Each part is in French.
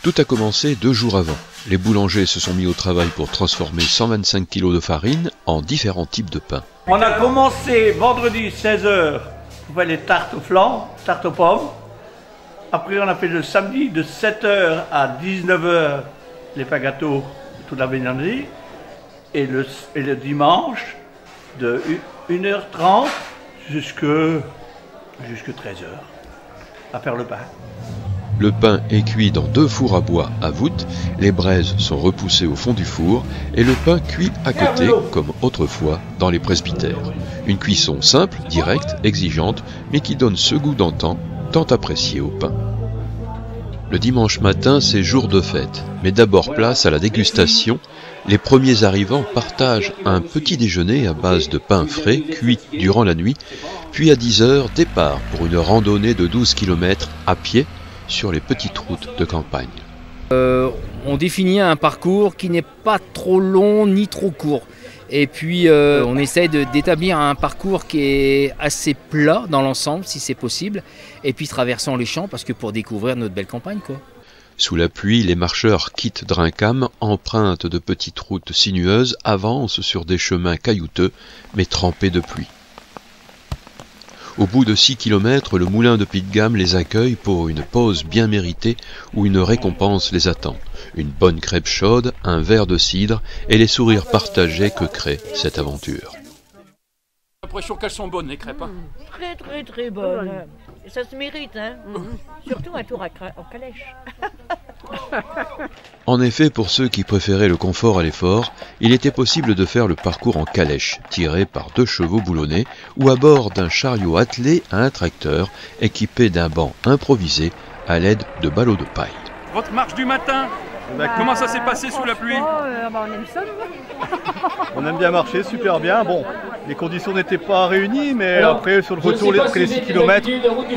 Tout a commencé 2 jours avant. Les boulangers se sont mis au travail pour transformer 125 kg de farine en différents types de pain. On a commencé vendredi 16h pour faire les tartes aux flancs, tartes aux pommes. Après on a fait le samedi de 7h à 19h les pains gâteaux, toute la viennoiserie. Et le dimanche de 1h30 jusque 13h à faire le pain. Le pain est cuit dans 2 fours à bois à voûte, les braises sont repoussées au fond du four et le pain cuit à côté, comme autrefois dans les presbytères. Une cuisson simple, directe, exigeante, mais qui donne ce goût d'antan tant apprécié au pain. Le dimanche matin, c'est jour de fête, mais d'abord place à la dégustation. Les premiers arrivants partagent un petit déjeuner à base de pain frais cuit durant la nuit, puis à 10h, départ pour une randonnée de 12 km à pied sur les petites routes de campagne. On définit un parcours qui n'est pas trop long ni trop court. Et puis on essaye d'établir un parcours qui est assez plat dans l'ensemble, si c'est possible, et puis traversant les champs, parce que pour découvrir notre belle campagne, quoi. Sous la pluie, les marcheurs quittent Drincam, empruntent de petites routes sinueuses, avancent sur des chemins caillouteux, mais trempés de pluie. Au bout de 6 km, le moulin de Pitgam les accueille pour une pause bien méritée où une récompense les attend. Une bonne crêpe chaude, un verre de cidre et les sourires partagés que crée cette aventure. J'ai l'impression qu'elles sont bonnes les crêpes. Hein. Très bonnes. Ça se mérite, hein. Surtout un tour en calèche. En effet, pour ceux qui préféraient le confort à l'effort, il était possible de faire le parcours en calèche, tiré par 2 chevaux boulonnais, ou à bord d'un chariot attelé à un tracteur équipé d'un banc improvisé à l'aide de ballots de paille. Votre marche du matin, comment ça s'est passé sous la pluie? On aime ça. On aime bien marcher, super bien. Bon, les conditions n'étaient pas réunies, mais après, sur le retour, après les 6 km,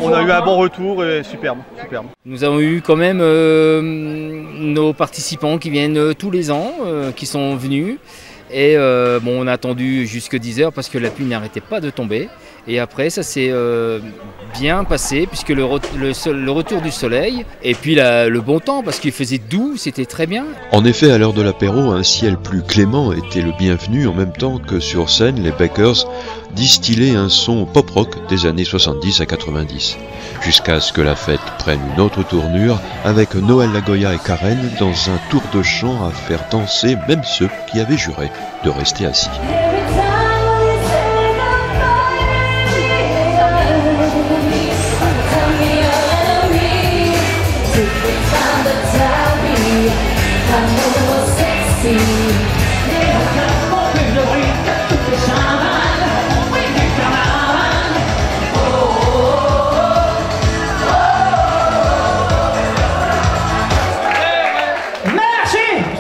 on a eu un bon retour et superbe. Nous avons eu quand même nos participants qui viennent tous les ans, qui sont venus. Et on a attendu jusque 10h parce que la pluie n'arrêtait pas de tomber. Et après, ça s'est bien passé puisque le retour du soleil et puis le bon temps parce qu'il faisait doux, c'était très bien. En effet, à l'heure de l'apéro, un ciel plus clément était le bienvenu en même temps que sur scène, les Bakers distillaient un son pop-rock des années 70 à 90. Jusqu'à ce que la fête prenne une autre tournure avec Noël Lagoya et Karen dans un tour de chant à faire danser même ceux qui avaient juré de rester assis.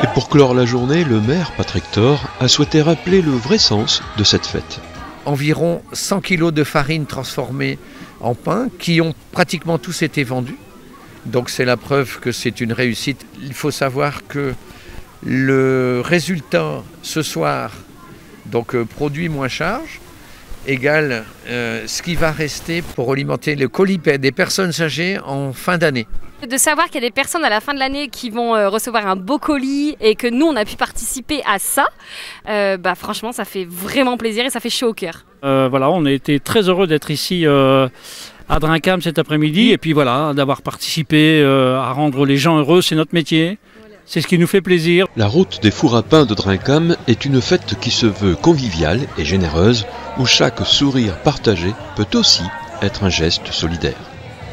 Et pour clore la journée, le maire, Patrick Thor, a souhaité rappeler le vrai sens de cette fête. Environ 100 kg de farine transformée en pain qui ont pratiquement tous été vendus. Donc c'est la preuve que c'est une réussite. Il faut savoir que le résultat ce soir, donc produit moins charge, égale ce qui va rester pour alimenter le colis des personnes âgées en fin d'année. De savoir qu'il y a des personnes à la fin de l'année qui vont recevoir un beau colis et que nous on a pu participer à ça, franchement ça fait vraiment plaisir et ça fait chaud au cœur. On a été très heureux d'être ici à Drincam cet après-midi et puis voilà, d'avoir participé à rendre les gens heureux, c'est notre métier. C'est ce qui nous fait plaisir. La route des fours à pain de Drincam est une fête qui se veut conviviale et généreuse, où chaque sourire partagé peut aussi être un geste solidaire.